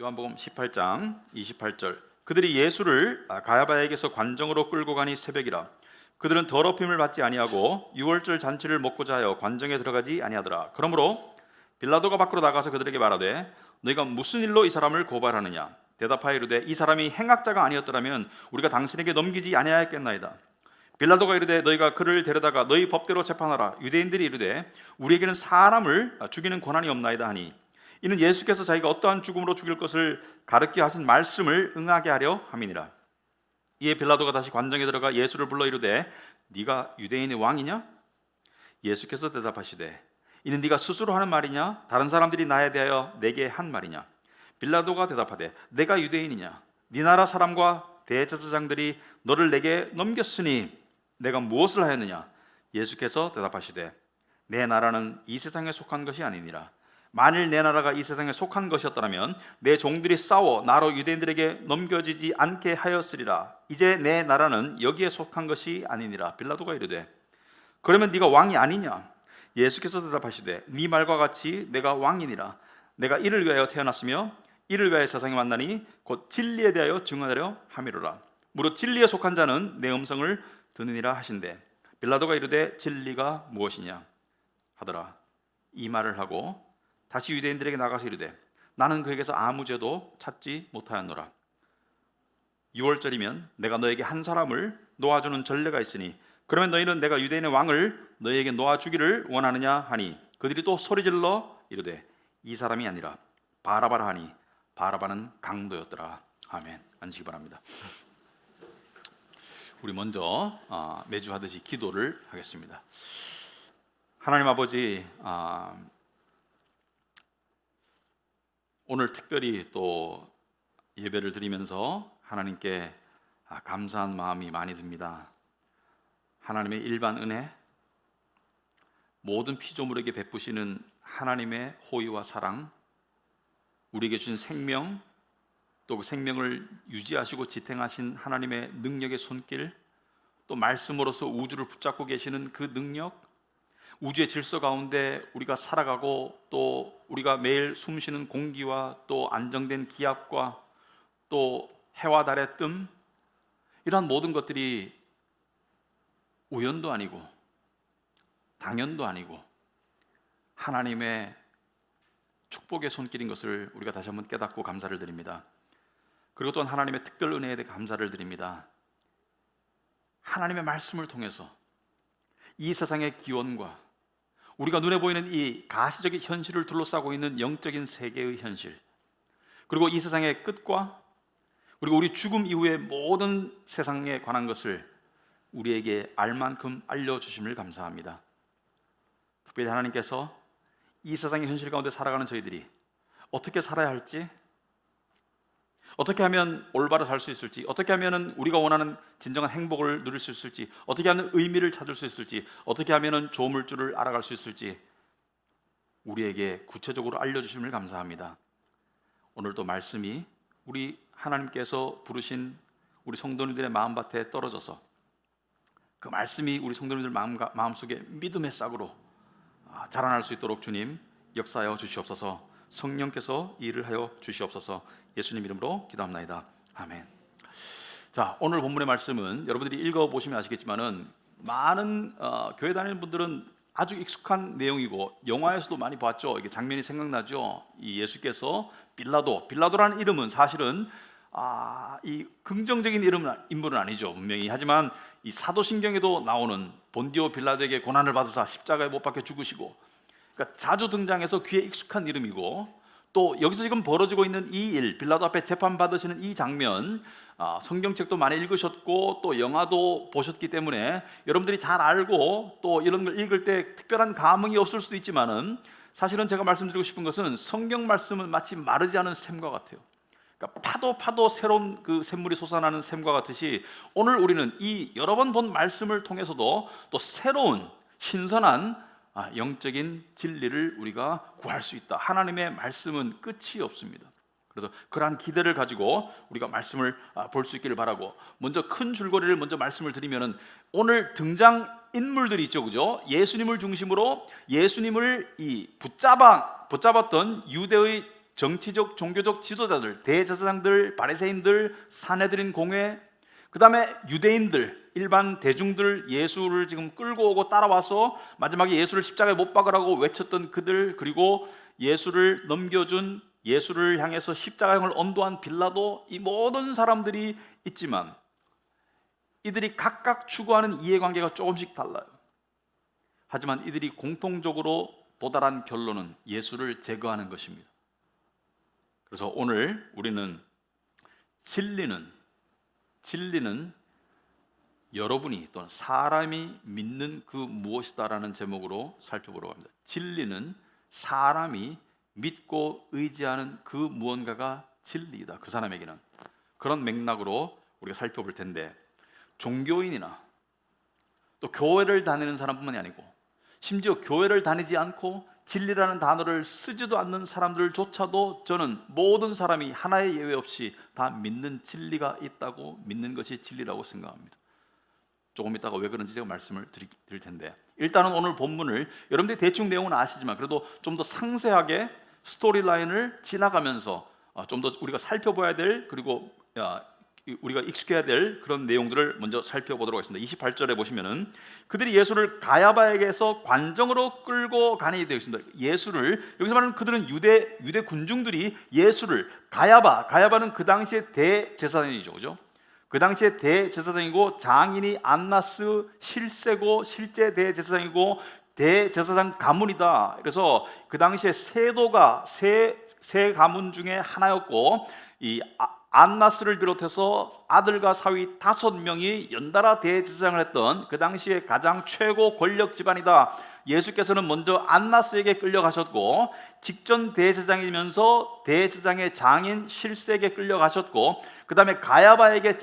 요한복음 18장 28절. 그들이 예수를 가야바에게서 관정으로 끌고 가니 새벽이라. 그들은 더럽힘을 받지 아니하고 유월절 잔치를 먹고자 하여 관정에 들어가지 아니하더라. 그러므로 빌라도가 밖으로 나가서 그들에게 말하되 너희가 무슨 일로 이 사람을 고발하느냐. 대답하여 이르되 이 사람이 행악자가 아니었더라면 우리가 당신에게 넘기지 아니하였겠나이다. 빌라도가 이르되 너희가 그를 데려다가 너희 법대로 재판하라. 유대인들이 이르되 우리에게는 사람을 죽이는 권한이 없나이다 하니 이는 예수께서 자기가 어떠한 죽음으로 죽일 것을 가르쳐 하신 말씀을 응하게 하려 함이니라. 이에 빌라도가 다시 관정에 들어가 예수를 불러 이르되 네가 유대인의 왕이냐? 예수께서 대답하시되 이는 네가 스스로 하는 말이냐? 다른 사람들이 나에 대하여 내게 한 말이냐? 빌라도가 대답하되 내가 유대인이냐? 네 나라 사람과 대제사장들이 너를 내게 넘겼으니 내가 무엇을 하였느냐? 예수께서 대답하시되 내 나라는 이 세상에 속한 것이 아니니라. 만일 내 나라가 이 세상에 속한 것이었더라면 내 종들이 싸워 나로 유대인들에게 넘겨지지 않게 하였으리라. 이제 내 나라는 여기에 속한 것이 아니니라. 빌라도가 이르되 그러면 네가 왕이 아니냐? 예수께서 대답하시되 네 말과 같이 내가 왕이니라. 내가 이를 위하여 태어났으며 이를 위하여 세상에 왔나니 곧 진리에 대하여 증언하려 함이로라. 무릇 진리에 속한 자는 내 음성을 듣느니라 하신대 빌라도가 이르되 진리가 무엇이냐 하더라. 이 말을 하고 다시 유대인들에게 나가서 이르되 나는 그에게서 아무 죄도 찾지 못하였노라. 6월절이면 내가 너에게 한 사람을 놓아주는 전례가 있으니 그러면 너희는 내가 유대인의 왕을 너희에게 놓아주기를 원하느냐 하니 그들이 또 소리질러 이르되 이 사람이 아니라 바라바라 하니 바라바는 강도였더라. 아멘. 앉으시기 바랍니다. 우리 먼저 매주 하듯이 기도를 하겠습니다. 하나님 아버지, 오늘 특별히 또 예배를 드리면서 하나님께 감사한 마음이 많이 듭니다. 하나님의 일반 은혜, 모든 피조물에게 베푸시는 하나님의 호의와 사랑, 우리에게 주신 생명, 또 그 생명을 유지하시고 지탱하신 하나님의 능력의 손길, 또 말씀으로서 우주를 붙잡고 계시는 그 능력, 우주의 질서 가운데 우리가 살아가고 또 우리가 매일 숨쉬는 공기와 또 안정된 기압과 또 해와 달의 뜸, 이러한 모든 것들이 우연도 아니고 당연도 아니고 하나님의 축복의 손길인 것을 우리가 다시 한번 깨닫고 감사를 드립니다. 그리고 또한 하나님의 특별 은혜에 대해 감사를 드립니다. 하나님의 말씀을 통해서 이 세상의 기원과 우리가 눈에 보이는 이 가시적인 현실을 둘러싸고 있는 영적인 세계의 현실, 그리고 이 세상의 끝과 그리고 우리 죽음 이후의 모든 세상에 관한 것을 우리에게 알 만큼 알려주심을 감사합니다. 특별히 하나님께서 이 세상의 현실 가운데 살아가는 저희들이 어떻게 살아야 할지, 어떻게 하면 올바로 살 수 있을지, 어떻게 하면 우리가 원하는 진정한 행복을 누릴 수 있을지, 어떻게 하면 의미를 찾을 수 있을지, 어떻게 하면 조물주를 알아갈 수 있을지 우리에게 구체적으로 알려주심을 감사합니다. 오늘도 말씀이 우리 하나님께서 부르신 우리 성도님들의 마음밭에 떨어져서 그 말씀이 우리 성도님들 마음속에 믿음의 싹으로 자라날 수 있도록 주님 역사하여 주시옵소서. 성령께서 일을 하여 주시옵소서. 예수님 이름으로 기도합나이다. 아멘. 자, 오늘 본문의 말씀은 여러분들이 읽어보시면 아시겠지만은 많은 교회 다니는 분들은 아주 익숙한 내용이고 영화에서도 많이 봤죠. 이게 장면이 생각나죠. 이 예수께서 빌라도라는 이름은 사실은 이 긍정적인 인물은 아니죠, 분명히. 하지만 이 사도신경에도 나오는 본디오 빌라도에게 고난을 받으사 십자가에 못 박혀 죽으시고, 그러니까 자주 등장해서 귀에 익숙한 이름이고, 또 여기서 지금 벌어지고 있는 이 일, 빌라도 앞에 재판받으시는 이 장면, 성경책도 많이 읽으셨고 또 영화도 보셨기 때문에 여러분들이 잘 알고 또 이런 걸 읽을 때 특별한 감흥이 없을 수도 있지만은 사실은 제가 말씀드리고 싶은 것은 성경 말씀은 마치 마르지 않은 샘과 같아요. 그러니까 파도 새로운 그 샘물이 솟아나는 샘과 같듯이 오늘 우리는 이 여러 번 본 말씀을 통해서도 또 새로운 신선한 영적인 진리를 우리가 구할 수 있다. 하나님의 말씀은 끝이 없습니다. 그래서 그러한 기대를 가지고 우리가 말씀을 볼 수 있기를 바라고, 먼저 큰 줄거리를 먼저 말씀을 드리면은 오늘 등장 인물들이 있죠, 그죠? 예수님을 중심으로 예수님을 붙잡았던 유대의 정치적 종교적 지도자들, 대제사장들, 바리새인들, 산헤드린 공회, 그 다음에 유대인들, 일반 대중들, 예수를 지금 끌고 오고 따라와서 마지막에 예수를 십자가에 못 박으라고 외쳤던 그들, 그리고 예수를 넘겨준, 예수를 향해서 십자가형을 언도한 빌라도, 이 모든 사람들이 있지만 이들이 각각 추구하는 이해관계가 조금씩 달라요. 하지만 이들이 공통적으로 도달한 결론은 예수를 제거하는 것입니다. 그래서 오늘 우리는 진리는 여러분이 또는 사람이 믿는 그 무엇이다라는 제목으로 살펴보려고 합니다. 진리는 사람이 믿고 의지하는 그 무언가가 진리이다. 그 사람에게는. 그런 맥락으로 우리가 살펴볼 텐데, 종교인이나 또 교회를 다니는 사람뿐만이 아니고 심지어 교회를 다니지 않고 진리라는 단어를 쓰지도 않는 사람들조차도 저는 모든 사람이 하나의 예외 없이 다 믿는 진리가 있다고, 믿는 것이 진리라고 생각합니다. 조금 이따가 왜 그런지 제가 말씀을 드릴 텐데, 일단은 오늘 본문을 여러분들이 대충 내용은 아시지만 그래도 좀 더 상세하게 스토리라인을 지나가면서 좀 더 우리가 살펴봐야 될, 그리고 우리가 익숙해야 될 그런 내용들을 먼저 살펴보도록 하겠습니다. 28절에 보시면은 그들이 예수를 가야바에게서 관정으로 끌고 가니 되어 있습니다. 예수를, 여기서 말하는 그들은 유대 군중들이 예수를, 가야바는 그 당시에 대제사장이죠, 그죠? 그 당시에 대제사장이고, 장인이 안나스 실세고 실제 대제사장이고 대제사장 가문이다. 그래서 그 당시에 세도가 세 가문 중에 하나였고, 이 안나스를 비롯해서 아들과 사위 5명이 연달아 대제사장을 했던 그 당시에 가장 최고 권력 집안이다. 예수께서는 먼저 안나스에게 끌려가셨고, 직전 대제사장이면서 대제사장의 장인 실세에게 끌려가셨고, 그 다음에 가야바에게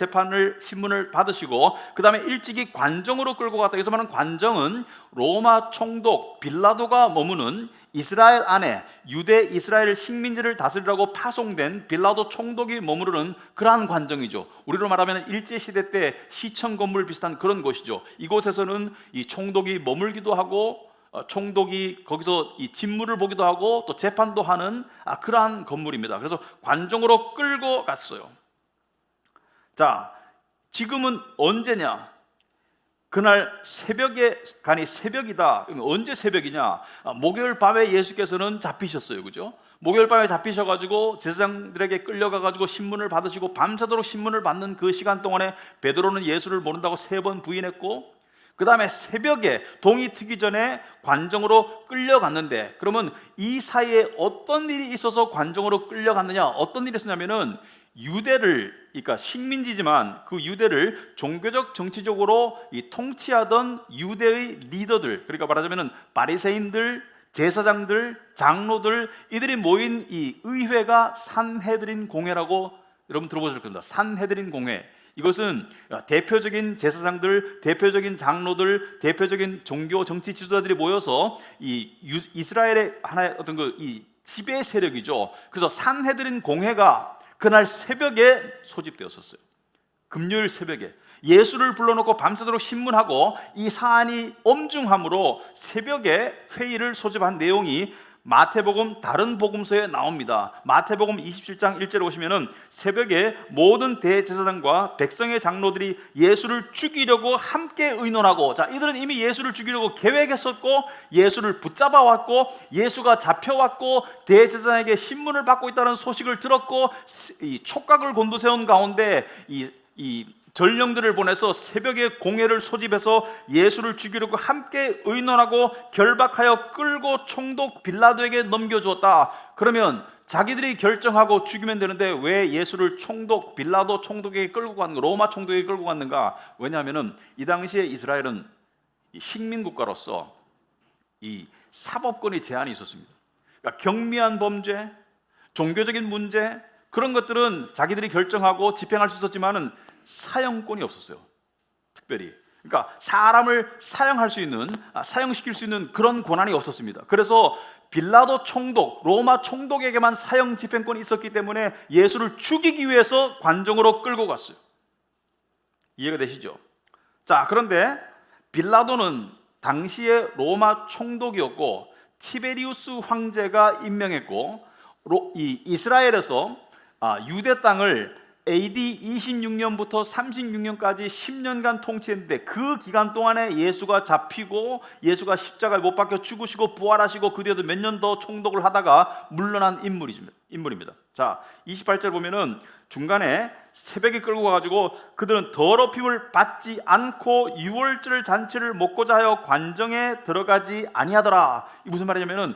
신문을 받으시고, 그 다음에 일찍이 관정으로 끌고 갔다. 여기서 말하는 관정은 로마 총독 빌라도가 머무는 이스라엘 안에 유대 이스라엘 식민지를 다스리라고 파송된 빌라도 총독이 머무르는 그러한 관정이죠. 우리로 말하면 일제시대 때 시청 건물 비슷한 그런 곳이죠. 이곳에서는 이 총독이 머물기도 하고, 총독이 거기서 이 진물을 보기도 하고 또 재판도 하는 그러한 건물입니다. 그래서 관정으로 끌고 갔어요. 자, 지금은 언제냐? 그날 새벽에 가니, 새벽이다. 언제 새벽이냐? 목요일 밤에 예수께서는 잡히셨어요, 그죠? 목요일 밤에 잡히셔가지고 제사장들에게 끌려가가지고 신문을 받으시고, 밤새도록 신문을 받는 그 시간 동안에 베드로는 예수를 모른다고 3번 부인했고, 그 다음에 새벽에 동이 트기 전에 관정으로 끌려갔는데, 그러면 이 사이에 어떤 일이 있어서 관정으로 끌려갔느냐? 어떤 일이 있었냐면은 유대를, 그러니까 식민지지만 그 유대를 종교적 정치적으로 통치하던 유대의 리더들, 그러니까 말하자면은 바리새인들, 제사장들, 장로들, 이들이 모인 이 의회가 산헤드린 공회라고 여러분 들어보실 겁니다. 산헤드린 공회. 이것은 대표적인 제사장들, 대표적인 장로들, 대표적인 종교 정치 지도자들이 모여서 이 이스라엘의 하나의 어떤 이 지배 세력이죠. 그래서 산헤드린 공회가 그날 새벽에 소집되었었어요. 금요일 새벽에 예수를 불러놓고 밤새도록 신문하고, 이 사안이 엄중함으로 새벽에 회의를 소집한 내용이 마태복음 다른 복음서에 나옵니다. 마태복음 27장 1절에 보시면은 새벽에 모든 대제사장과 백성의 장로들이 예수를 죽이려고 함께 의논하고, 자, 이들은 이미 예수를 죽이려고 계획했었고, 예수를 붙잡아 왔고, 예수가 잡혀왔고, 대제사장에게 신문을 받고 있다는 소식을 들었고, 이 촉각을 곤두세운 가운데 이 전령들을 보내서 새벽에 공회를 소집해서 예수를 죽이려고 함께 의논하고 결박하여 끌고 총독 빌라도에게 넘겨주었다. 그러면 자기들이 결정하고 죽이면 되는데 왜 예수를 빌라도 총독에게 끌고 갔는가? 로마 총독에게 끌고 갔는가? 왜냐하면 이 당시에 이스라엘은 식민국가로서 이 사법권의 제한이 있었습니다. 그러니까 경미한 범죄, 종교적인 문제, 그런 것들은 자기들이 결정하고 집행할 수 있었지만은 사형권이 없었어요. 특별히, 그러니까 사람을 사형시킬 수 있는 그런 권한이 없었습니다. 그래서 빌라도 총독, 로마 총독에게만 사형 집행권이 있었기 때문에 예수를 죽이기 위해서 관정으로 끌고 갔어요. 이해가 되시죠? 자, 그런데 빌라도는 당시에 로마 총독이었고 티베리우스 황제가 임명했고, 이 이스라엘에서 유대 땅을 AD 26년부터 36년까지 10년간 통치했는데, 그 기간 동안에 예수가 잡히고 예수가 십자가에 못 박혀 죽으시고 부활하시고 그 뒤에도 몇 년 더 총독을 하다가 물러난 인물입니다. 자, 28절 보면은 중간에 새벽에 끌고 가가지고 그들은 더럽힘을 받지 않고 유월절 잔치를 먹고자 하여 관정에 들어가지 아니하더라. 이 무슨 말이냐면은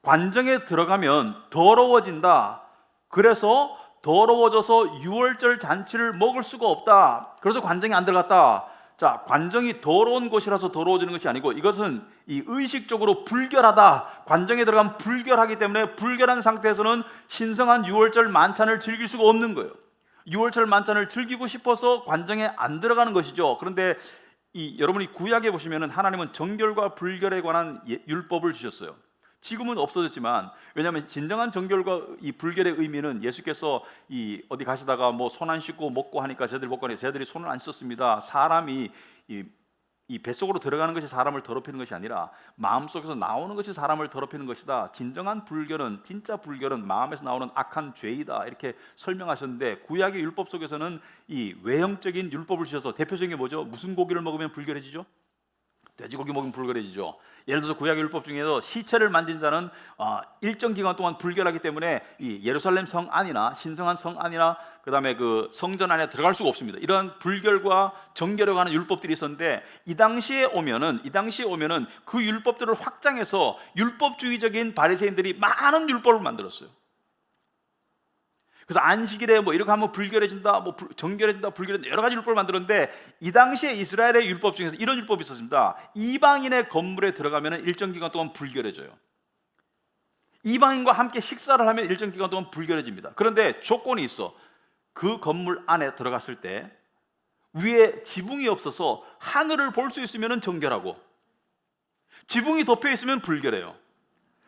관정에 들어가면 더러워진다. 그래서 더러워져서 유월절 잔치를 먹을 수가 없다. 그래서 관정에 안 들어갔다. 자, 관정이 더러운 곳이라서 더러워지는 것이 아니고, 이것은 이 의식적으로 불결하다. 관정에 들어가면 불결하기 때문에 불결한 상태에서는 신성한 유월절 만찬을 즐길 수가 없는 거예요. 유월절 만찬을 즐기고 싶어서 관정에 안 들어가는 것이죠. 그런데 여러분이 구약에 보시면은 하나님은 정결과 불결에 관한 율법을 주셨어요. 지금은 없어졌지만, 왜냐하면 진정한 정결과 이 불결의 의미는 예수께서 어디 가시다가 뭐 손 안 씻고 먹고 하니까 저희들이 먹고 하니까 저희들이 손을 안 씻었습니다. 사람이 이 뱃속으로 들어가는 것이 사람을 더럽히는 것이 아니라 마음속에서 나오는 것이 사람을 더럽히는 것이다. 진정한 불결은, 진짜 불결은 마음에서 나오는 악한 죄이다. 이렇게 설명하셨는데, 구약의 율법 속에서는 이 외형적인 율법을 주셔서, 대표적인 게 뭐죠? 무슨 고기를 먹으면 불결해지죠? 돼지고기 먹으면 불결해지죠. 예를 들어서 구약의 율법 중에서 시체를 만진 자는 일정 기간 동안 불결하기 때문에 이 예루살렘 성 안이나 신성한 성 안이나 그 다음에 그 성전 안에 들어갈 수가 없습니다. 이러한 불결과 정결에 관한 율법들이 있었는데, 이 당시에 오면은 그 율법들을 확장해서 율법주의적인 바리새인들이 많은 율법을 만들었어요. 그래서 안식일에 뭐 이렇게 하면 불결해진다, 뭐 정결해진다, 불결해진다, 여러 가지 율법을 만들었는데, 이 당시에 이스라엘의 율법 중에서 이런 율법이 있었습니다. 이방인의 건물에 들어가면 일정 기간 동안 불결해져요. 이방인과 함께 식사를 하면 일정 기간 동안 불결해집니다. 그런데 조건이 있어. 그 건물 안에 들어갔을 때 위에 지붕이 없어서 하늘을 볼 수 있으면 정결하고, 지붕이 덮여 있으면 불결해요.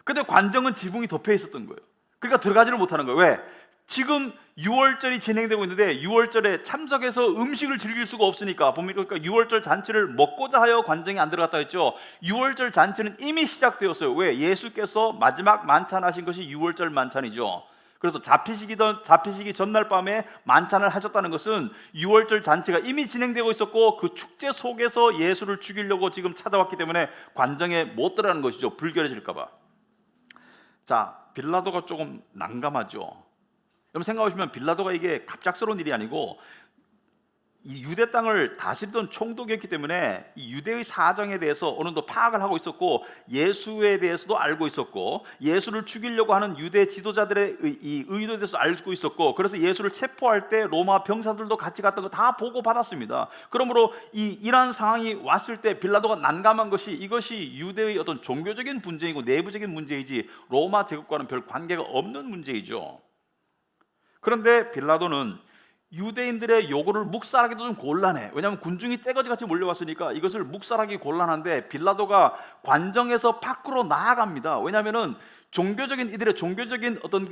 근데 관정은 지붕이 덮여 있었던 거예요. 그러니까 들어가지를 못하는 거예요. 왜? 지금 유월절이 진행되고 있는데 유월절에 참석해서 음식을 즐길 수가 없으니까, 그러니까 유월절 잔치를 먹고자 하여 관정에 안 들어갔다 했죠. 유월절 잔치는 이미 시작되었어요. 왜? 예수께서 마지막 만찬하신 것이 유월절 만찬이죠. 그래서 잡히시기 전날 밤에 만찬을 하셨다는 것은 유월절 잔치가 이미 진행되고 있었고, 그 축제 속에서 예수를 죽이려고 지금 찾아왔기 때문에 관정에 못 들어가는 것이죠. 불결해질까 봐. 자, 빌라도가 조금 난감하죠. 여러분 생각해보시면 빌라도가 이게 갑작스러운 일이 아니고, 이 유대 땅을 다스리던 총독이었기 때문에 이 유대의 사정에 대해서 어느 정도 파악을 하고 있었고, 예수에 대해서도 알고 있었고, 예수를 죽이려고 하는 유대 지도자들의 이 의도에 대해서 알고 있었고, 그래서 예수를 체포할 때 로마 병사들도 같이 갔던 거 다 보고 받았습니다. 그러므로 이러한 상황이 왔을 때 빌라도가 난감한 것이, 이것이 유대의 어떤 종교적인 분쟁이고 내부적인 문제이지 로마 제국과는 별 관계가 없는 문제이죠. 그런데 빌라도는 유대인들의 요구를 묵살하기도 좀 곤란해. 왜냐하면 군중이 떼거지같이 몰려왔으니까 이것을 묵살하기 곤란한데, 빌라도가 관정에서 밖으로 나아갑니다. 왜냐하면은 이들의 종교적인 어떤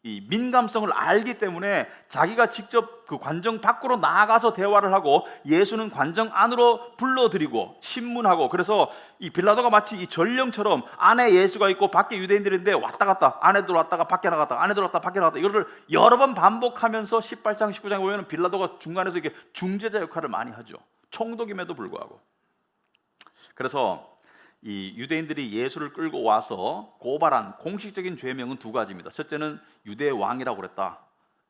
이 민감성을 알기 때문에 자기가 직접 그 관정 밖으로 나아가서 대화를 하고, 예수는 관정 안으로 불러들이고 신문하고, 그래서 이 빌라도가 마치 이 전령처럼 안에 예수가 있고 밖에 유대인들인데 왔다 갔다, 안에 들어왔다가 밖에 나갔다, 안에 들어왔다 밖에 나갔다, 이거를 여러 번 반복하면서 18장 19장에 보면 빌라도가 중간에서 이렇게 중재자 역할을 많이 하죠. 총독임에도 불구하고. 그래서 이 유대인들이 예수를 끌고 와서 고발한 공식적인 죄명은 두 가지입니다. 첫째는 유대 왕이라고 그랬다.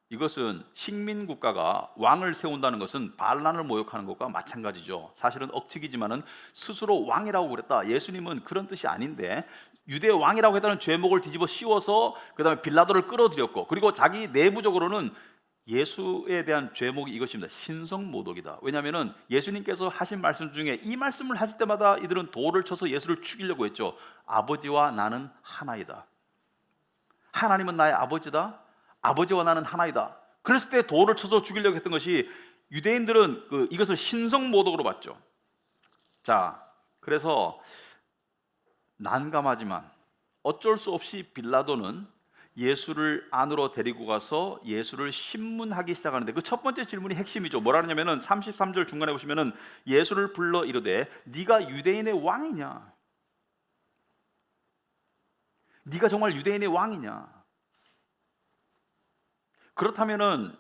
이것은 식민 국가가 왕을 세운다는 것은 반란을 모욕하는 것과 마찬가지죠. 사실은 억측이지만은 스스로 왕이라고 그랬다. 예수님은 그런 뜻이 아닌데 유대 왕이라고 했다는 죄목을 뒤집어 씌워서 그 다음에 빌라도를 끌어들였고, 그리고 자기 내부적으로는 예수에 대한 죄목이 이것입니다. 신성모독이다. 왜냐하면 예수님께서 하신 말씀 중에 이 말씀을 하실 때마다 이들은 돌을 쳐서 예수를 죽이려고 했죠. 아버지와 나는 하나이다. 하나님은 나의 아버지다. 아버지와 나는 하나이다. 그랬을 때 돌을 쳐서 죽이려고 했던 것이, 유대인들은 이것을 신성모독으로 봤죠. 자, 그래서 난감하지만 어쩔 수 없이 빌라도는 예수를 안으로 데리고 가서 예수를 신문하기 시작하는데, 그 첫 번째 질문이 핵심이죠. 뭐라 하냐면은 33절 중간에 보시면은 예수를 불러 이르되 네가 유대인의 왕이냐? 네가 정말 유대인의 왕이냐? 그렇다면은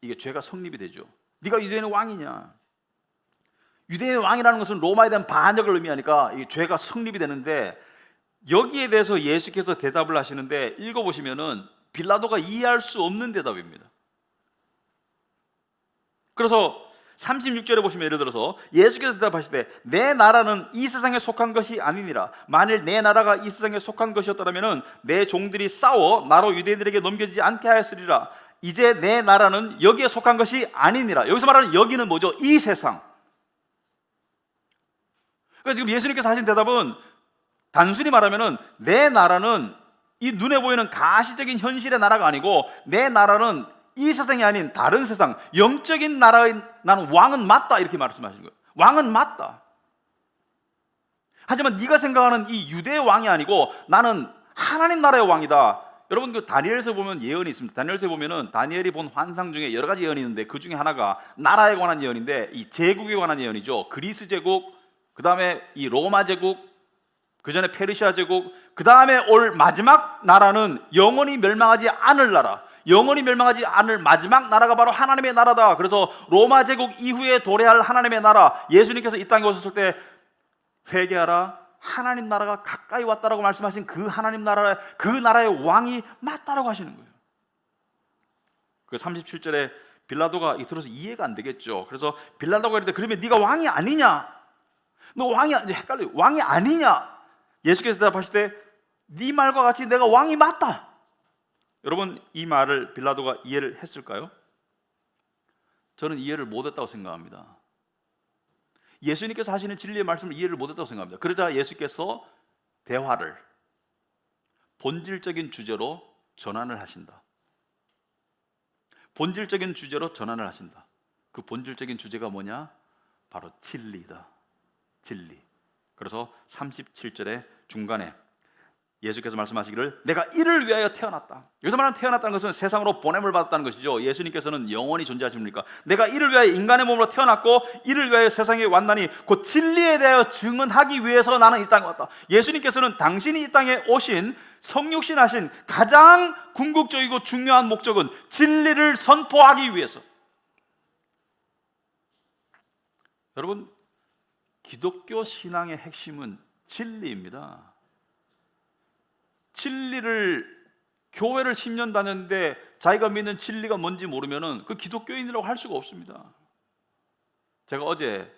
이게 죄가 성립이 되죠. 네가 유대인의 왕이냐? 유대인의 왕이라는 것은 로마에 대한 반역을 의미하니까 이 죄가 성립이 되는데, 여기에 대해서 예수께서 대답을 하시는데 읽어보시면은 빌라도가 이해할 수 없는 대답입니다. 그래서 36절에 보시면 예를 들어서 예수께서 대답하시되 내 나라는 이 세상에 속한 것이 아니니라. 만일 내 나라가 이 세상에 속한 것이었더라면 내 종들이 싸워 나로 유대인들에게 넘겨지지 않게 하였으리라. 이제 내 나라는 여기에 속한 것이 아니니라. 여기서 말하는 여기는 뭐죠? 이 세상. 그러니까 지금 예수님께서 하신 대답은 단순히 말하면은 내 나라는 이 눈에 보이는 가시적인 현실의 나라가 아니고, 내 나라는 이 세상이 아닌 다른 세상, 영적인 나라의 나는 왕은 맞다, 이렇게 말씀하시는 거예요. 왕은 맞다. 하지만 네가 생각하는 이 유대의 왕이 아니고 나는 하나님 나라의 왕이다. 여러분 그 다니엘서 보면 예언이 있습니다. 다니엘서 보면은 다니엘이 본 환상 중에 여러 가지 예언이 있는데 그 중에 하나가 나라에 관한 예언인데, 이 제국에 관한 예언이죠. 그리스 제국, 그 다음에 이 로마 제국, 그 전에 페르시아 제국, 그 다음에 올 마지막 나라는 영원히 멸망하지 않을 나라, 영원히 멸망하지 않을 마지막 나라가 바로 하나님의 나라다. 그래서 로마 제국 이후에 도래할 하나님의 나라, 예수님께서 이 땅에 오셨을 때 회개하라, 하나님 나라가 가까이 왔다라고 말씀하신 그 하나님 나라, 그 나라의 왕이 맞다라고 하시는 거예요. 그 37절에 빌라도가 들어서 이해가 안 되겠죠. 그래서 빌라도가 이르되 그러면 네가 왕이 아니냐? 너 왕이 헷갈려. 왕이 아니냐? 예수께서 대답하시되 네 말과 같이 내가 왕이 맞다. 여러분 이 말을 빌라도가 이해를 했을까요? 저는 이해를 못했다고 생각합니다. 예수님께서 하시는 진리의 말씀을 이해를 못했다고 생각합니다. 그러자 예수께서 대화를 본질적인 주제로 전환을 하신다. 본질적인 주제로 전환을 하신다. 그 본질적인 주제가 뭐냐? 바로 진리다. 진리. 그래서 37절의 중간에 예수께서 말씀하시기를 내가 이를 위하여 태어났다. 여기서 말하는 태어났다는 것은 세상으로 보냄을 받았다는 것이죠. 예수님께서는 영원히 존재하십니까? 내가 이를 위하여 인간의 몸으로 태어났고 이를 위하여 세상에 왔나니 곧 진리에 대하여 증언하기 위해서 나는 이 땅에 왔다. 예수님께서는 당신이 이 땅에 오신 성육신하신 가장 궁극적이고 중요한 목적은 진리를 선포하기 위해서. 여러분 기독교 신앙의 핵심은 진리입니다. 진리를 교회를 10년 다녔는데 자기가 믿는 진리가 뭔지 모르면은 그 기독교인이라고 할 수가 없습니다. 제가 어제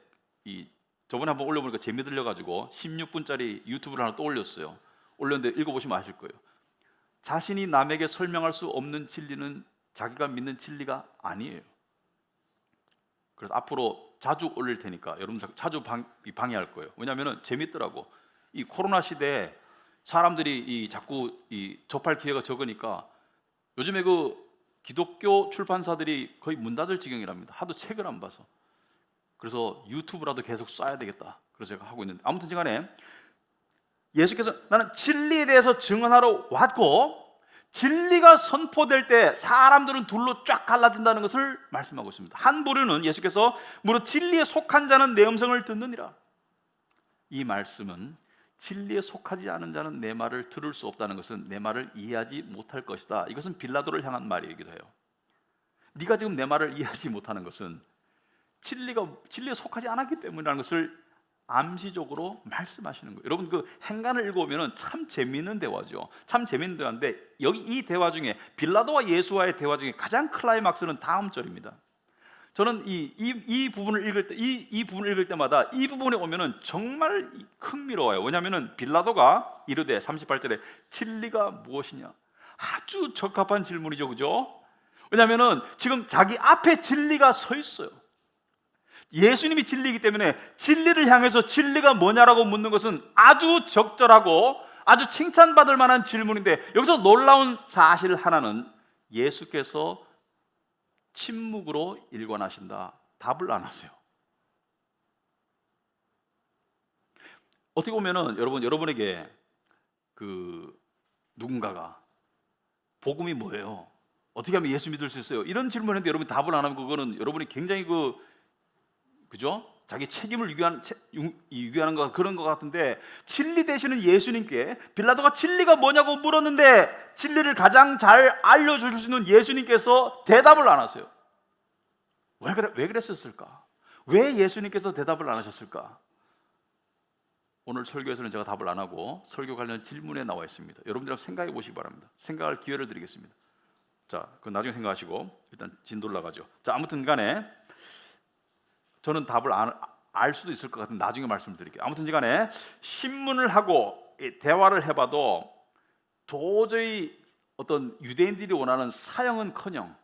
저번에 한번 올려보니까 재미 들려가지고 16분짜리 유튜브를 하나 또 올렸어요. 올렸는데 읽어보시면 아실 거예요. 자신이 남에게 설명할 수 없는 진리는 자기가 믿는 진리가 아니에요. 그래서 앞으로 자주 올릴 테니까 여러분 자주 방해할 거예요. 왜냐하면 재밌더라고. 이 코로나 시대에 사람들이 자꾸 접할 기회가 적으니까 요즘에 그 기독교 출판사들이 거의 문 닫을 지경이랍니다. 하도 책을 안 봐서. 그래서 유튜브라도 계속 쏴야 되겠다. 그래서 제가 하고 있는데, 아무튼 간에 예수께서 나는 진리에 대해서 증언하러 왔고 진리가 선포될 때 사람들은 둘로 쫙 갈라진다는 것을 말씀하고 있습니다. 한 부류는 예수께서 무릇 진리에 속한 자는 내 음성을 듣느니라. 이 말씀은 진리에 속하지 않은 자는 내 말을 들을 수 없다는 것은 내 말을 이해하지 못할 것이다. 이것은 빌라도를 향한 말이기도 해요. 네가 지금 내 말을 이해하지 못하는 것은 진리에 속하지 않았기 때문이라는 것을 암시적으로 말씀하시는 거예요. 여러분 그 행간을 읽어보면 참 재미있는 대화죠. 참 재미있는 대화인데 여기 이 대화 중에 빌라도와 예수와의 대화 중에 가장 클라이막스는 다음 절입니다. 저는 이 부분을 읽을 때, 이 부분을 읽을 때마다 이 부분에 오면은 정말 흥미로워요. 왜냐하면은 빌라도가 이르되 38절에 진리가 무엇이냐? 아주 적합한 질문이죠, 그죠? 왜냐하면은 지금 자기 앞에 진리가 서 있어요. 예수님이 진리이기 때문에 진리를 향해서 진리가 뭐냐라고 묻는 것은 아주 적절하고 아주 칭찬받을 만한 질문인데, 여기서 놀라운 사실 하나는 예수께서 침묵으로 일관하신다. 답을 안 하세요. 어떻게 보면은 여러분에게 누군가가 복음이 뭐예요? 어떻게 하면 예수 믿을 수 있어요? 이런 질문인데 여러분이 답을 안 하면 그거는 여러분이 굉장히 그죠? 자기 책임을 유기하는 것 그런 것 같은데, 진리 되시는 예수님께 빌라도가 진리가 뭐냐고 물었는데 진리를 가장 잘 알려줄 수 있는 예수님께서 대답을 안 하세요. 왜 그랬었을까? 왜 예수님께서 대답을 안 하셨을까? 오늘 설교에서는 제가 답을 안 하고 설교 관련 질문에 나와 있습니다. 여러분들 한번 생각해 보시기 바랍니다. 생각할 기회를 드리겠습니다. 자, 그건 나중에 생각하시고 일단 진도 올라가죠. 자, 아무튼 간에 저는 답을 알 수도 있을 것 같은데 나중에 말씀드릴게요. 아무튼 간에 신문을 하고 대화를 해봐도 도저히 어떤 유대인들이 원하는 사형은커녕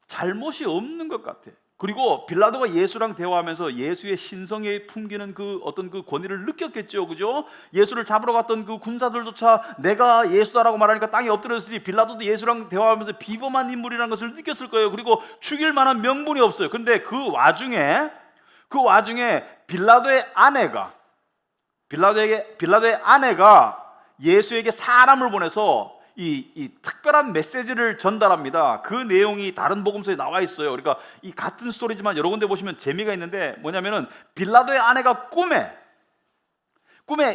잘못이 없는 것 같아. 그리고 빌라도가 예수랑 대화하면서 예수의 신성에 풍기는 그 어떤 그 권위를 느꼈겠죠, 그죠? 예수를 잡으러 갔던 그 군사들조차 내가 예수다라고 말하니까 땅에 엎드렸으니 빌라도도 예수랑 대화하면서 비범한 인물이라는 것을 느꼈을 거예요. 그리고 죽일 만한 명분이 없어요. 근데 그 와중에 빌라도의 아내가 예수에게 사람을 보내서 이 특별한 메시지를 전달합니다. 그 내용이 다른 복음서에 나와 있어요. 그러니까 이 같은 스토리지만 여러 군데 보시면 재미가 있는데 뭐냐면은 빌라도의 아내가 꿈에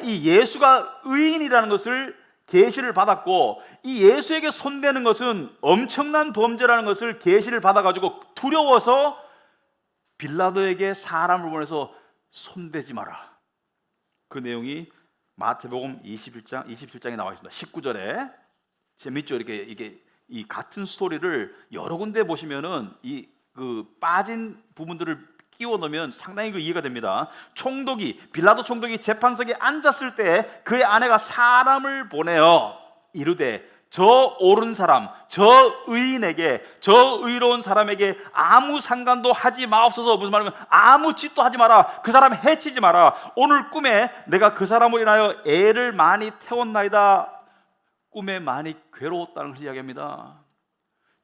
이 예수가 의인이라는 것을 계시를 받았고 이 예수에게 손대는 것은 엄청난 범죄라는 것을 계시를 받아가지고 두려워서 빌라도에게 사람을 보내서 손대지 마라. 그 내용이 마태복음 27장에 나와 있습니다. 19절에 재밌죠? 이게 이 같은 스토리를 여러 군데 보시면은 그 빠진 부분들을 끼워 넣으면 상당히 그 이해가 됩니다. 빌라도 총독이 재판석에 앉았을 때 그의 아내가 사람을 보내어 이르되 저 옳은 사람, 저 의인에게, 저 의로운 사람에게 아무 상관도 하지 마옵소서. 무슨 말이냐면 아무 짓도 하지 마라. 그 사람 해치지 마라. 오늘 꿈에 내가 그 사람으로 인하여 애를 많이 태웠나이다. 꿈에 많이 괴로웠다는 것을 이야기합니다.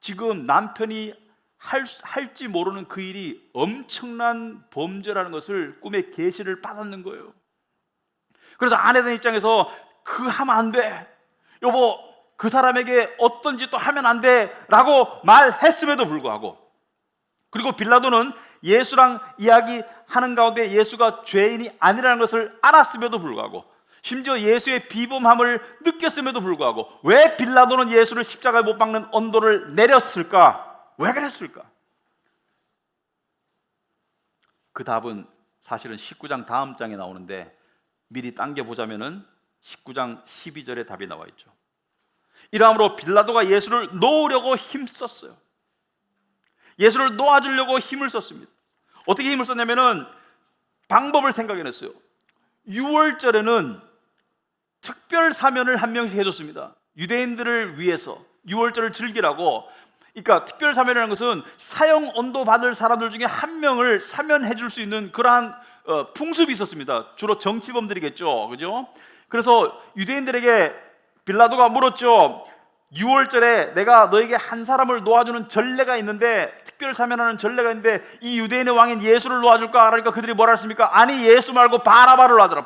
지금 남편이 할지 모르는 그 일이 엄청난 범죄라는 것을 꿈에 계시를 받았는 거예요. 그래서 아내된 입장에서 하면 안 돼. 여보, 그 사람에게 어떤 짓도 하면 안 돼 라고 말했음에도 불구하고, 그리고 빌라도는 예수랑 이야기하는 가운데 예수가 죄인이 아니라는 것을 알았음에도 불구하고, 심지어 예수의 비범함을 느꼈음에도 불구하고 왜 빌라도는 예수를 십자가에 못 박는 언도를 내렸을까? 왜 그랬을까? 그 답은 사실은 19장 다음 장에 나오는데 미리 당겨보자면은 19장 12절에 답이 나와 있죠. 이러함으로 빌라도가 예수를 놓으려고 힘썼어요. 예수를 놓아주려고 힘을 썼습니다. 어떻게 힘을 썼냐면은 방법을 생각해냈어요. 6월절에는 특별 사면을 한 명씩 해줬습니다. 유대인들을 위해서 6월절을 즐기라고. 그러니까 특별 사면이라는 것은 사형 언도 받을 사람들 중에 한 명을 사면해 줄 수 있는 그러한 풍습이 있었습니다. 주로 정치범들이겠죠, 그죠? 그래서 유대인들에게 빌라도가 물었죠. 6월절에 내가 너에게 한 사람을 놓아주는 전례가 있는데, 특별 사면하는 전례가 있는데 이 유대인의 왕인 예수를 놓아줄까? 그러니까 그들이 뭐라 했습니까? 아니, 예수 말고 바라바를 놔줘라.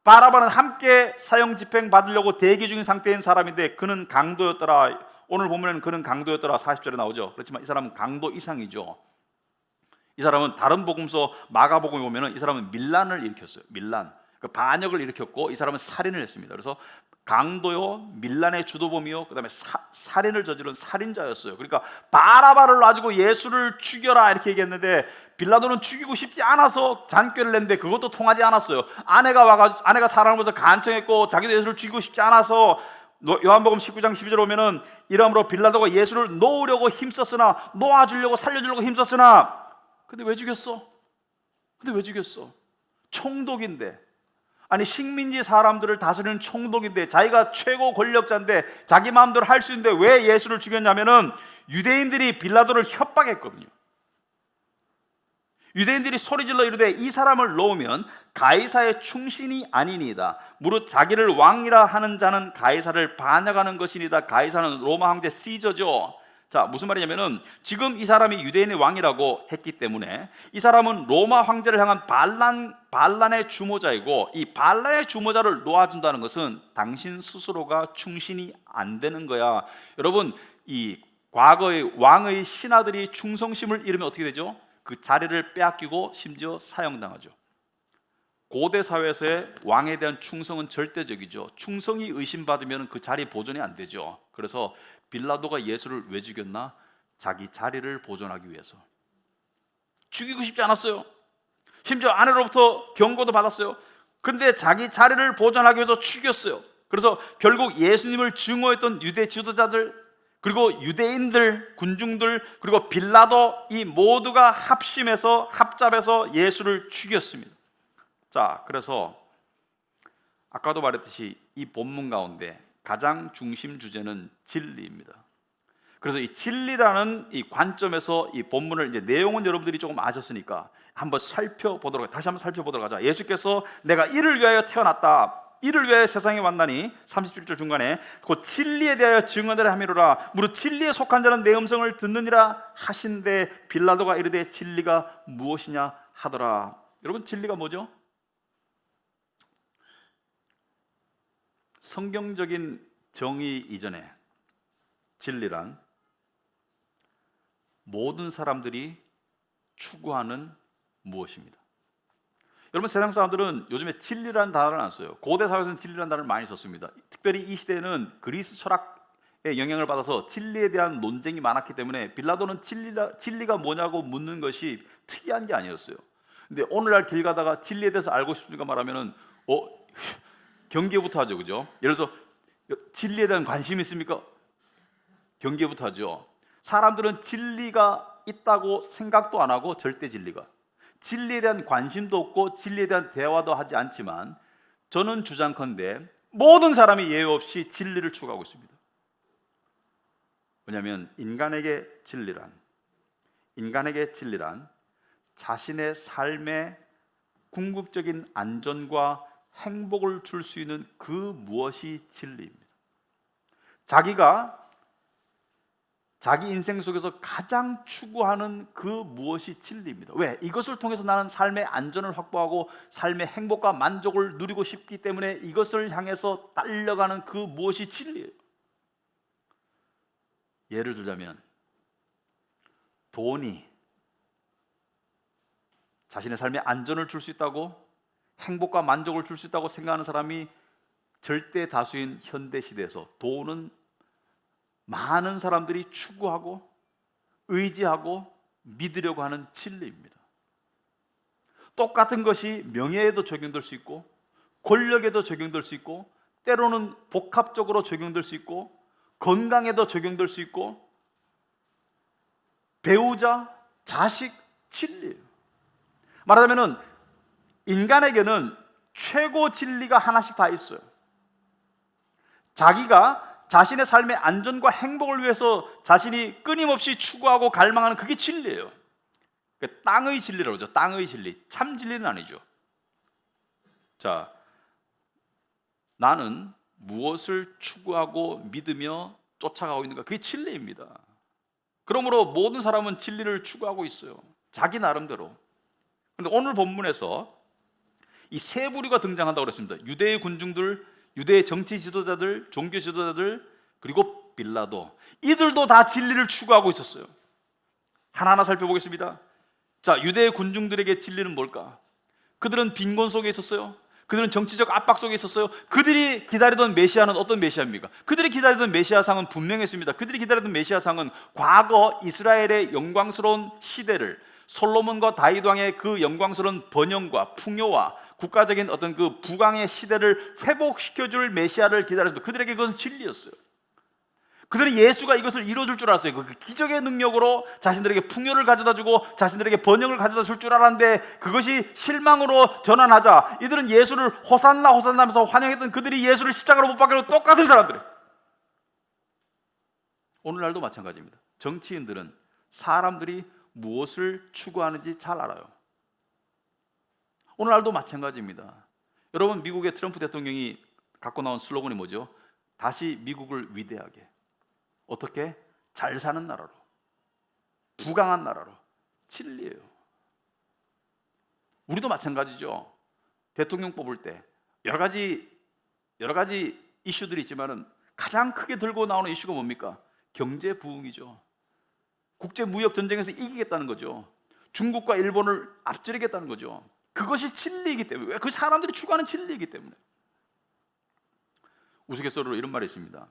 바라바는 함께 사형 집행 받으려고 대기 중인 상태인 사람인데 그는 강도였더라. 오늘 보면 그는 강도였더라 40절에 나오죠. 그렇지만 이 사람은 강도 이상이죠. 이 사람은 다른 복음서 마가복음에 보면 이 사람은 밀란을 일으켰어요. 반역을 일으켰고 이 사람은 살인을 했습니다. 그래서 강도요, 밀란의 주도범이요, 그 다음에 살인을 저지른 살인자였어요. 그러니까 바라바를 놔주고 예수를 죽여라 이렇게 얘기했는데 빌라도는 죽이고 싶지 않아서 잔꾀를 냈는데 그것도 통하지 않았어요. 아내가 사람을 보면서 간청했고 자기도 예수를 죽이고 싶지 않아서 요한복음 19장 12절 보면은 이러므로 빌라도가 예수를 놓으려고 힘썼으나, 놓아주려고 살려주려고 힘썼으나, 근데 왜 죽였어? 총독인데, 아니 식민지 사람들을 다스리는 총독인데, 자기가 최고 권력자인데 자기 마음대로 할 수 있는데 왜 예수를 죽였냐면은 유대인들이 빌라도를 협박했거든요. 유대인들이 소리질러 이르되 이 사람을 놓으면 가이사의 충신이 아니니이다. 무릇 자기를 왕이라 하는 자는 가이사를 반역하는 것이니이다. 가이사는 로마 황제 시저죠. 자, 무슨 말이냐면은 지금 이 사람이 유대인의 왕이라고 했기 때문에 이 사람은 로마 황제를 향한 반란의 주모자이고, 이 반란의 주모자를 놓아준다는 것은 당신 스스로가 충신이 안 되는 거야. 여러분, 이 과거의 왕의 신하들이 충성심을 잃으면 어떻게 되죠? 그 자리를 빼앗기고 심지어 사형당하죠. 고대 사회에서의 왕에 대한 충성은 절대적이죠. 충성이 의심받으면 그 자리 보존이 안 되죠. 그래서 빌라도가 예수를 왜 죽였나? 자기 자리를 보존하기 위해서. 죽이고 싶지 않았어요. 심지어 아내로부터 경고도 받았어요. 근데 자기 자리를 보존하기 위해서 죽였어요. 그래서 결국 예수님을 증오했던 유대 지도자들, 그리고 유대인들, 군중들, 그리고 빌라도, 이 모두가 합잡해서 예수를 죽였습니다. 자, 그래서 아까도 말했듯이 이 본문 가운데 가장 중심 주제는 진리입니다. 그래서 이 진리라는 이 관점에서 이 본문을, 이제 내용은 여러분들이 조금 아셨으니까 다시 한번 살펴보도록 하자. 예수께서 내가 이를 위하여 태어났다, 이를 위하여 세상에 왔나니, 37절 중간에 곧 진리에 대하여 증언을 함이로라. 무릇 진리에 속한 자는 내 음성을 듣느니라 하신데 빌라도가 이르되 진리가 무엇이냐 하더라. 여러분, 진리가 뭐죠? 성경적인 정의 이전에 진리란 모든 사람들이 추구하는 무엇입니다. 여러분, 세상 사람들은 요즘에 진리라는 단어를 안 써요. 고대 사회에서는 진리라는 단어를 많이 썼습니다. 특별히 이 시대에는 그리스 철학의 영향을 받아서 진리에 대한 논쟁이 많았기 때문에 빌라도는 진리가 뭐냐고 묻는 것이 특이한 게 아니었어요. 근데 오늘날 길 가다가 진리에 대해서 알고 싶으니까 말하면은 경계부터 하죠, 그죠? 예를 들어서 진리에 대한 관심이 있습니까? 경계부터 하죠. 사람들은 진리가 있다고 생각도 안 하고, 절대 진리에 대한 관심도 없고 진리에 대한 대화도 하지 않지만, 저는 주장컨대 모든 사람이 예외 없이 진리를 추구하고 있습니다. 왜냐하면 인간에게 진리란 자신의 삶에 궁극적인 안전과 행복을 줄 수 있는 그 무엇이 진리입니다. 자기 인생 속에서 가장 추구하는 그 무엇이 진리입니다. 왜? 이것을 통해서 나는 삶의 안전을 확보하고 삶의 행복과 만족을 누리고 싶기 때문에 이것을 향해서 달려가는 그 무엇이 진리예요. 예를 들자면, 돈이 자신의 삶에 안전을 줄 수 있다고, 행복과 만족을 줄 수 있다고 생각하는 사람이 절대 다수인 현대 시대에서, 돈은 많은 사람들이 추구하고 의지하고 믿으려고 하는 진리입니다. 똑같은 것이 명예에도 적용될 수 있고, 권력에도 적용될 수 있고, 때로는 복합적으로 적용될 수 있고, 건강에도 적용될 수 있고, 배우자, 자식, 진리예요. 말하자면 인간에게는 최고 진리가 하나씩 다 있어요. 자기가 자신의 삶의 안전과 행복을 위해서 자신이 끊임없이 추구하고 갈망하는 그게 진리예요. 땅의 진리라고 하죠. 땅의 진리. 참 진리는 아니죠. 자, 나는 무엇을 추구하고 믿으며 쫓아가고 있는가? 그게 진리입니다. 그러므로 모든 사람은 진리를 추구하고 있어요. 자기 나름대로. 그런데 오늘 본문에서 이 세 부류가 등장한다고 그랬습니다. 유대의 군중들, 유대의 정치 지도자들, 종교 지도자들, 그리고 빌라도. 이들도 다 진리를 추구하고 있었어요. 하나하나 살펴보겠습니다. 자, 유대의 군중들에게 진리는 뭘까? 그들은 빈곤 속에 있었어요. 그들은 정치적 압박 속에 있었어요. 그들이 기다리던 메시아는 어떤 메시아입니까? 그들이 기다리던 메시아상은 분명했습니다. 그들이 기다리던 메시아상은 과거 이스라엘의 영광스러운 시대를, 솔로몬과 다윗 왕의 그 영광스러운 번영과 풍요와 국가적인 어떤 그 부강의 시대를 회복시켜줄 메시아를 기다렸어요. 그들에게 그것은 진리였어요. 그들은 예수가 이것을 이루어줄 줄 알았어요. 그 기적의 능력으로 자신들에게 풍요를 가져다주고 자신들에게 번영을 가져다 줄 알았는데, 그것이 실망으로 전환하자 이들은 예수를 호산나 호산나 하면서 환영했던 그들이 예수를 십자가로 못 박혀도 똑같은 사람들이에요. 오늘날도 마찬가지입니다. 정치인들은 사람들이 무엇을 추구하는지 잘 알아요. 오늘날도 마찬가지입니다. 여러분, 미국의 트럼프 대통령이 갖고 나온 슬로건이 뭐죠? 다시 미국을 위대하게. 어떻게? 잘 사는 나라로, 부강한 나라로. 진리예요. 우리도 마찬가지죠. 대통령 뽑을 때 여러 가지 이슈들이 있지만은 가장 크게 들고 나오는 이슈가 뭡니까? 경제 부흥이죠. 국제 무역 전쟁에서 이기겠다는 거죠. 중국과 일본을 앞지르겠다는 거죠. 그것이 진리이기 때문에. 왜? 그 사람들이 추구하는 진리이기 때문에. 우스갯소리로 이런 말이 있습니다.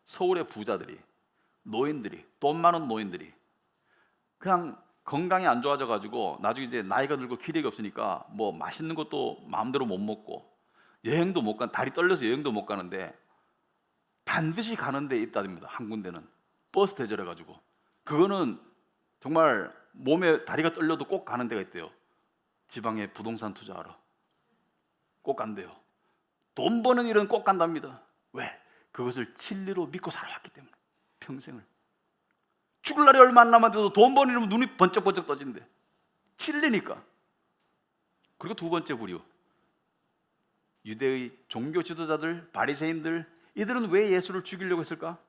서울의 부자들이, 노인들이, 돈 많은 노인들이 그냥 건강이 안 좋아져가지고 나중에 이제 나이가 들고 기력이 없으니까 뭐 맛있는 것도 마음대로 못 먹고 여행도 못 가, 다리 떨려서 여행도 못 가는데 반드시 가는 데 있답니다. 한 군데는 버스 대절해가지고, 그거는 정말 몸에 다리가 떨려도 꼭 가는 데가 있대요. 지방에 부동산 투자하러 꼭 간대요. 돈 버는 일은 꼭 간답니다. 왜? 그것을 진리로 믿고 살아왔기 때문에. 평생을. 죽을 날이 얼마 안 남았는데도 돈 버는 일은 눈이 번쩍번쩍 떠진대. 진리니까. 그리고 두 번째 부류, 유대의 종교 지도자들, 바리새인들, 이들은 왜 예수를 죽이려고 했을까?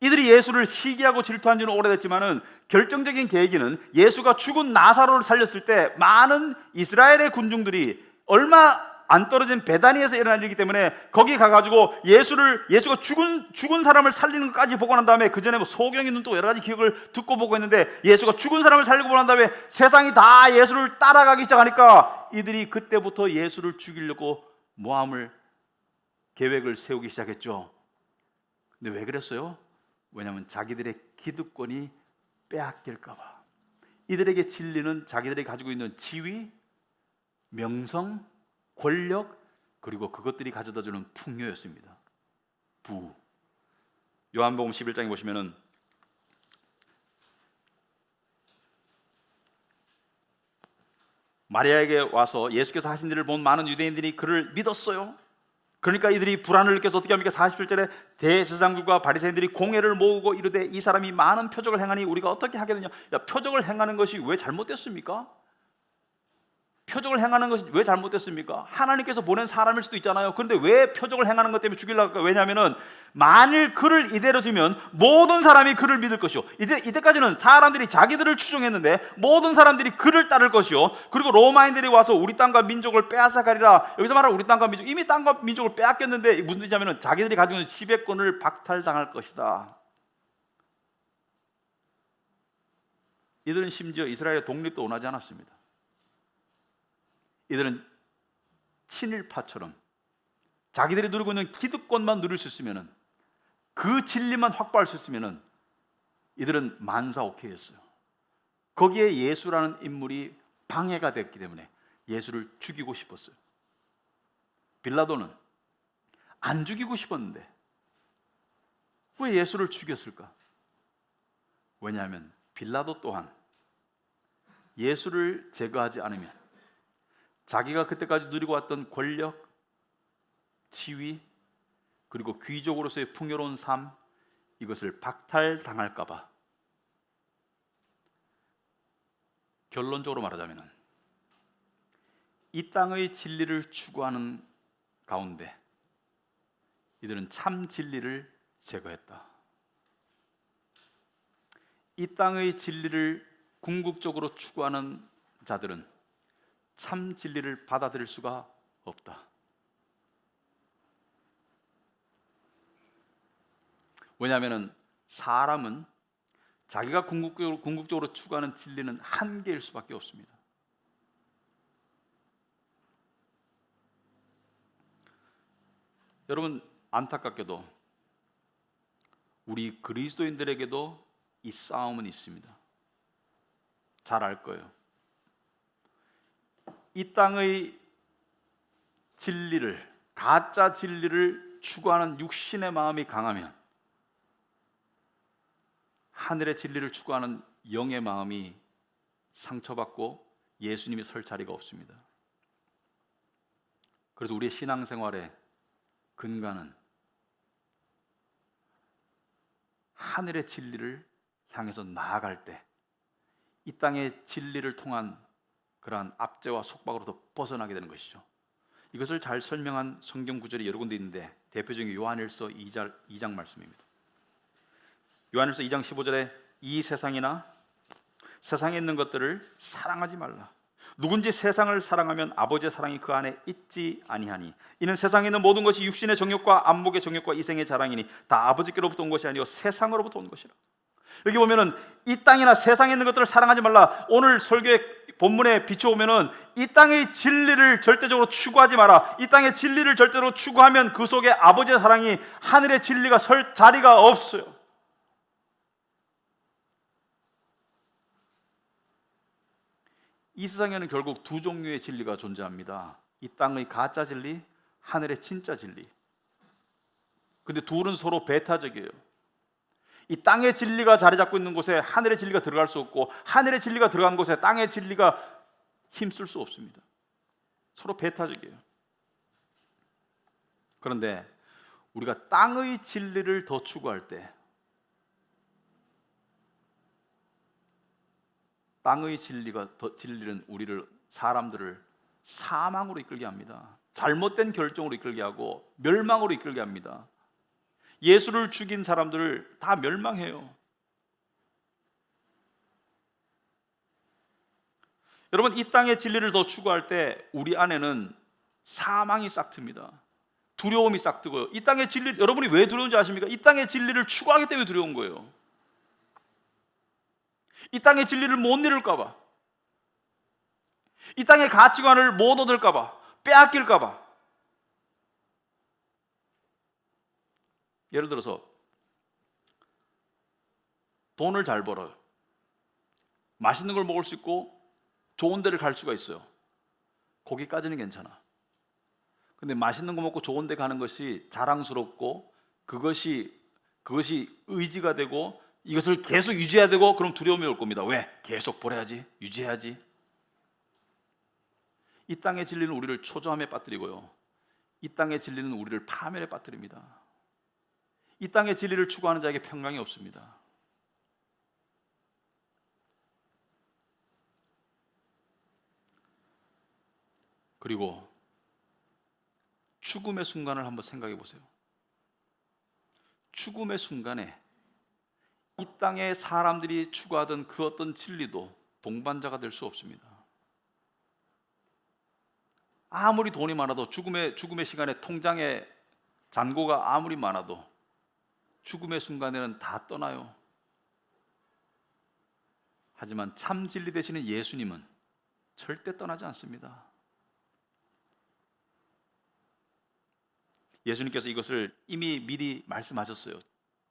이들이 예수를 시기하고 질투한 지는 오래됐지만은 결정적인 계기는 예수가 죽은 나사로를 살렸을 때 많은 이스라엘의 군중들이 얼마 안 떨어진 베다니에서 일어난 일이기 때문에 거기 가가지고 예수가 죽은 사람을 살리는 것까지 보고 난 다음에, 그 전에 뭐 소경이 눈 뜨고 여러 가지 기억을 듣고 보고 했는데, 예수가 죽은 사람을 살리고 보고 난 다음에 세상이 다 예수를 따라가기 시작하니까 이들이 그때부터 예수를 죽이려고 모함을, 계획을 세우기 시작했죠. 근데 왜 그랬어요? 왜냐하면 자기들의 기득권이 빼앗길까 봐. 이들에게 진리는 자기들이 가지고 있는 지위, 명성, 권력, 그리고 그것들이 가져다주는 풍요였습니다. 부. 요한복음 11장에 보시면은 마리아에게 와서 예수께서 하신 일을 본 많은 유대인들이 그를 믿었어요. 그러니까 이들이 불안을 느껴서 어떻게 합니까? 47절에 대제사장들과 바리새인들이 공회를 모으고 이르되 이 사람이 많은 표적을 행하니 우리가 어떻게 하겠느냐. 야, 표적을 행하는 것이 왜 잘못됐습니까? 표적을 행하는 것이 왜 잘못됐습니까? 하나님께서 보낸 사람일 수도 있잖아요. 그런데 왜 표적을 행하는 것 때문에 죽이려고 할까? 왜냐하면 만일 그를 이대로 두면 모든 사람이 그를 믿을 것이요. 이때까지는 사람들이 자기들을 추종했는데 모든 사람들이 그를 따를 것이요. 그리고 로마인들이 와서 우리 땅과 민족을 빼앗아가리라. 여기서 말하는 우리 땅과 민족, 이미 땅과 민족을 빼앗겼는데 무슨 뜻이냐면 자기들이 가지고 있는 지배권을 박탈당할 것이다. 이들은 심지어 이스라엘의 독립도 원하지 않았습니다. 이들은 친일파처럼 자기들이 누리고 있는 기득권만 누릴 수 있으면, 그 진리만 확보할 수 있으면 이들은 만사오케이였어요. 거기에 예수라는 인물이 방해가 됐기 때문에 예수를 죽이고 싶었어요. 빌라도는 안 죽이고 싶었는데 왜 예수를 죽였을까? 왜냐하면 빌라도 또한 예수를 제거하지 않으면 자기가 그때까지 누리고 왔던 권력, 지위, 그리고 귀족으로서의 풍요로운 삶, 이것을 박탈당할까 봐. 결론적으로 말하자면 이 땅의 진리를 추구하는 가운데 이들은 참 진리를 제거했다. 이 땅의 진리를 궁극적으로 추구하는 자들은 참 진리를 받아들일 수가 없다. 왜냐하면 사람은 자기가 궁극적으로 추구하는 진리는 한계일 수밖에 없습니다. 여러분, 안타깝게도 우리 그리스도인들에게도 이 싸움은 있습니다. 잘 알 거예요. 이 땅의 진리를, 가짜 진리를 추구하는 육신의 마음이 강하면 하늘의 진리를 추구하는 영의 마음이 상처받고 예수님이 설 자리가 없습니다. 그래서 우리의 신앙생활의 근간은 하늘의 진리를 향해서 나아갈 때 이 땅의 진리를 통한 그러한 압제와 속박으로부터 벗어나게 되는 것이죠. 이것을 잘 설명한 성경 구절이 여러 군데 있는데 대표적인 요한일서 2장 말씀입니다. 요한일서 2장 15절에 이 세상이나 세상에 있는 것들을 사랑하지 말라. 누군지 세상을 사랑하면 아버지의 사랑이 그 안에 있지 아니하니 이는 세상에 있는 모든 것이 육신의 정욕과 안목의 정욕과 이생의 자랑이니 다 아버지께로부터 온 것이 아니요 세상으로부터 온 것이라. 여기 보면은 이 땅이나 세상에 있는 것들을 사랑하지 말라. 오늘 설교의 본문에 비춰보면은 이 땅의 진리를 절대적으로 추구하지 마라. 이 땅의 진리를 절대로 추구하면 그 속에 아버지의 사랑이, 하늘의 진리가 설 자리가 없어요. 이 세상에는 결국 두 종류의 진리가 존재합니다. 이 땅의 가짜 진리, 하늘의 진짜 진리. 근데 둘은 서로 배타적이에요. 이 땅의 진리가 자리 잡고 있는 곳에 하늘의 진리가 들어갈 수 없고, 하늘의 진리가 들어간 곳에 땅의 진리가 힘쓸 수 없습니다. 서로 배타적이에요. 그런데 우리가 땅의 진리를 더 추구할 때, 땅의 진리는 우리를, 사람들을 사망으로 이끌게 합니다. 잘못된 결정으로 이끌게 하고 멸망으로 이끌게 합니다. 예수를 죽인 사람들을 다 멸망해요. 여러분, 이 땅의 진리를 더 추구할 때 우리 안에는 사망이 싹틉니다. 두려움이 싹트고요. 이 땅의 진리, 여러분이 왜 두려운지 아십니까? 이 땅의 진리를 추구하기 때문에 두려운 거예요. 이 땅의 진리를 못 이룰까 봐, 이 땅의 가치관을 못 얻을까 봐, 빼앗길까 봐. 예를 들어서 돈을 잘 벌어요. 맛있는 걸 먹을 수 있고 좋은 데를 갈 수가 있어요. 거기까지는 괜찮아. 근데 맛있는 거 먹고 좋은 데 가는 것이 자랑스럽고 그것이 의지가 되고 이것을 계속 유지해야 되고, 그럼 두려움이 올 겁니다. 왜? 계속 벌어야지, 유지해야지. 이 땅의 진리는 우리를 초조함에 빠뜨리고요, 이 땅의 진리는 우리를 파멸에 빠뜨립니다. 이 땅의 진리를 추구하는 자에게 평강이 없습니다. 그리고 죽음의 순간을 한번 생각해 보세요. 죽음의 순간에 이 땅의 사람들이 추구하던 그 어떤 진리도 동반자가 될 수 없습니다. 아무리 돈이 많아도, 죽음의 시간에 통장에 잔고가 아무리 많아도 죽음의 순간에는 다 떠나요. 하지만 참 진리 되시는 예수님은 절대 떠나지 않습니다. 예수님께서 이것을 이미 미리 말씀하셨어요.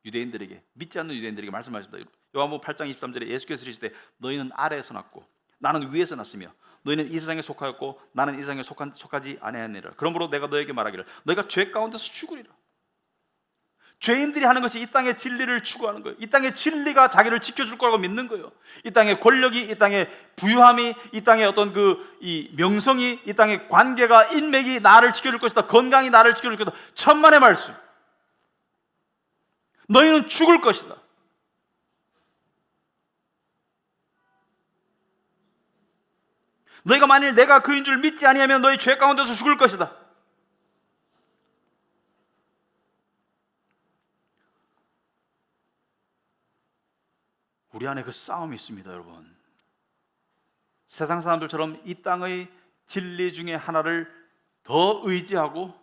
유대인들에게, 믿지 않는 유대인들에게 말씀하셨습니다. 요한복음 8장 23절에 예수께서 이르시되 너희는 아래에서 났고 나는 위에서 났으며 너희는 이 세상에 속하였고 나는 이 세상에 속하지 아니하였느니라. 그러므로 내가 너에게 말하기를 너희가 죄 가운데서 죽으리라. 죄인들이 하는 것이 이 땅의 진리를 추구하는 거예요. 이 땅의 진리가 자기를 지켜줄 거라고 믿는 거예요. 이 땅의 권력이, 이 땅의 부유함이, 이 땅의 어떤 이 명성이, 이 땅의 관계가, 인맥이 나를 지켜줄 것이다, 건강이 나를 지켜줄 것이다. 천만의 말씀. 너희는 죽을 것이다. 너희가 만일 내가 그인 줄 믿지 아니하면 너희 죄 가운데서 죽을 것이다. 우리 안에 그 싸움이 있습니다, 여러분. 세상 사람들처럼 이 땅의 진리 중에 하나를 더 의지하고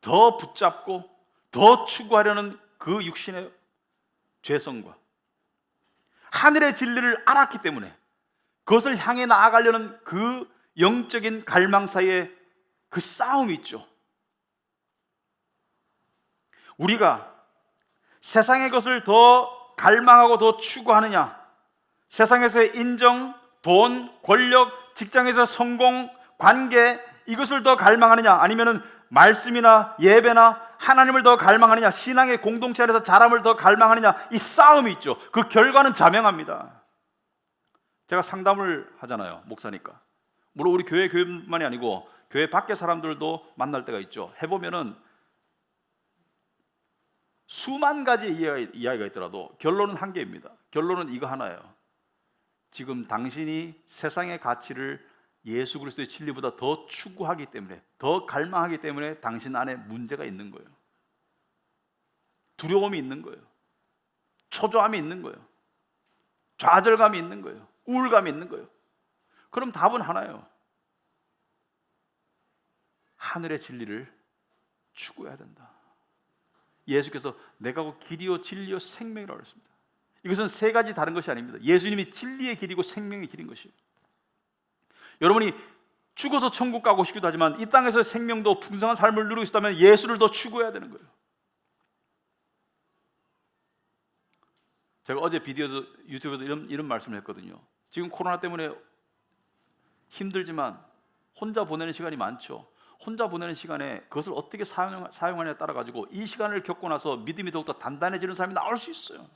더 붙잡고 더 추구하려는 그 육신의 죄성과 하늘의 진리를 알았기 때문에 그것을 향해 나아가려는 그 영적인 갈망 사이에 그 싸움이 있죠. 우리가 세상의 것을 더 갈망하고 더 추구하느냐, 세상에서의 인정, 돈, 권력, 직장에서 성공, 관계, 이것을 더 갈망하느냐, 아니면은 말씀이나 예배나 하나님을 더 갈망하느냐, 신앙의 공동체 안에서 자람을 더 갈망하느냐, 이 싸움이 있죠. 그 결과는 자명합니다. 제가 상담을 하잖아요, 목사니까. 물론 우리 교회만이 아니고 교회 밖의 사람들도 만날 때가 있죠. 해보면은 수만 가지 이야기가 있더라도 결론은 한 개입니다. 결론은 이거 하나예요. 지금 당신이 세상의 가치를 예수 그리스도의 진리보다 더 추구하기 때문에, 더 갈망하기 때문에 당신 안에 문제가 있는 거예요. 두려움이 있는 거예요. 초조함이 있는 거예요. 좌절감이 있는 거예요. 우울감이 있는 거예요. 그럼 답은 하나예요. 하늘의 진리를 추구해야 된다. 예수께서 내가 곧 길이요 진리요 생명이라고 했습니다. 이것은 세 가지 다른 것이 아닙니다. 예수님이 진리의 길이고 생명의 길인 것이에요. 여러분이 죽어서 천국 가고 싶기도 하지만 이 땅에서 생명도 풍성한 삶을 누리고 있다면 예수를 더 추구해야 되는 거예요. 제가 어제 비디오도 유튜브에도 이런 말씀을 했거든요. 지금 코로나 때문에 힘들지만 혼자 보내는 시간이 많죠. 혼자 보내는 시간에 그것을 어떻게 사용하냐에 따라 가지고 이 시간을 겪고 나서 믿음이 더욱더 단단해지는 사람이 나올 수 있어요.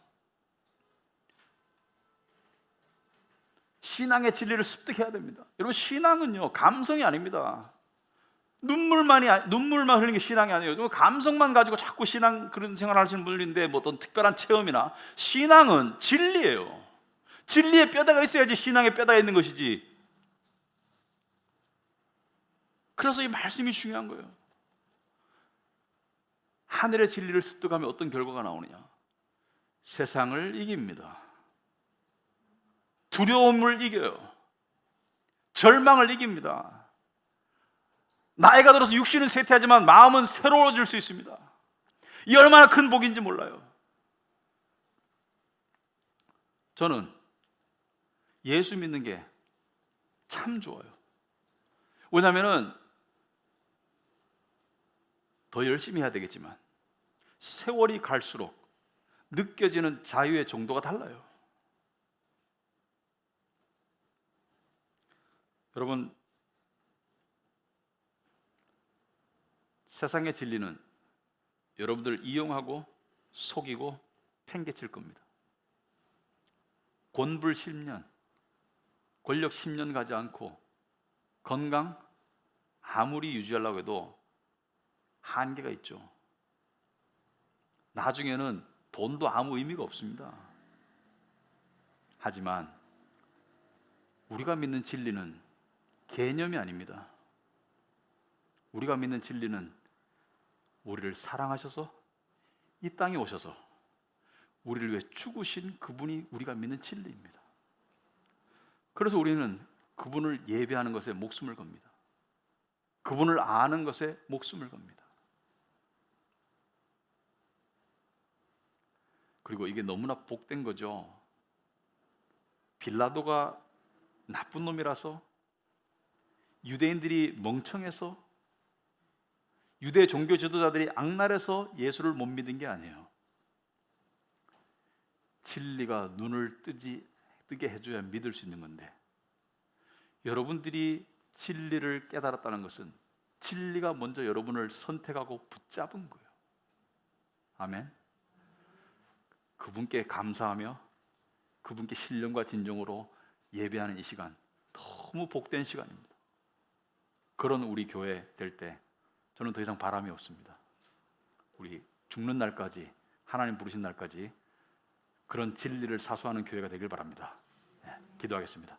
신앙의 진리를 습득해야 됩니다. 여러분, 신앙은요 감성이 아닙니다. 눈물만 흐르는 게 신앙이 아니에요. 감성만 가지고 자꾸 신앙 그런 생활을 하시는 분들인데 뭐 어떤 특별한 체험이나, 신앙은 진리예요. 진리에 뼈대가 있어야지 신앙에 뼈대가 있는 것이지. 그래서 이 말씀이 중요한 거예요. 하늘의 진리를 습득하면 어떤 결과가 나오느냐? 세상을 이깁니다. 두려움을 이겨요. 절망을 이깁니다. 나이가 들어서 육신은 쇠퇴하지만 마음은 새로워질 수 있습니다. 이 얼마나 큰 복인지 몰라요. 저는 예수 믿는 게 참 좋아요. 왜냐하면 더 열심히 해야 되겠지만 세월이 갈수록 느껴지는 자유의 정도가 달라요. 여러분, 세상의 진리는 여러분들 이용하고 속이고 팽개칠 겁니다. 곤불 10년, 권력 10년 가지 않고 건강 아무리 유지하려고 해도 한계가 있죠. 나중에는 돈도 아무 의미가 없습니다. 하지만 우리가 믿는 진리는 개념이 아닙니다. 우리가 믿는 진리는 우리를 사랑하셔서 이 땅에 오셔서 우리를 위해 죽으신 그분이 우리가 믿는 진리입니다. 그래서 우리는 그분을 예배하는 것에 목숨을 겁니다. 그분을 아는 것에 목숨을 겁니다. 그리고 이게 너무나 복된 거죠. 빌라도가 나쁜 놈이라서, 유대인들이 멍청해서, 유대 종교 지도자들이 악랄해서 예수를 못 믿은 게 아니에요. 진리가 눈을 뜨게 해줘야 믿을 수 있는 건데, 여러분들이 진리를 깨달았다는 것은 진리가 먼저 여러분을 선택하고 붙잡은 거예요. 아멘. 그분께 감사하며 그분께 신령과 진정으로 예배하는 이 시간, 너무 복된 시간입니다. 그런 우리 교회 될 때 저는 더 이상 바람이 없습니다. 우리 죽는 날까지, 하나님 부르신 날까지 그런 진리를 사수하는 교회가 되길 바랍니다. 네, 기도하겠습니다.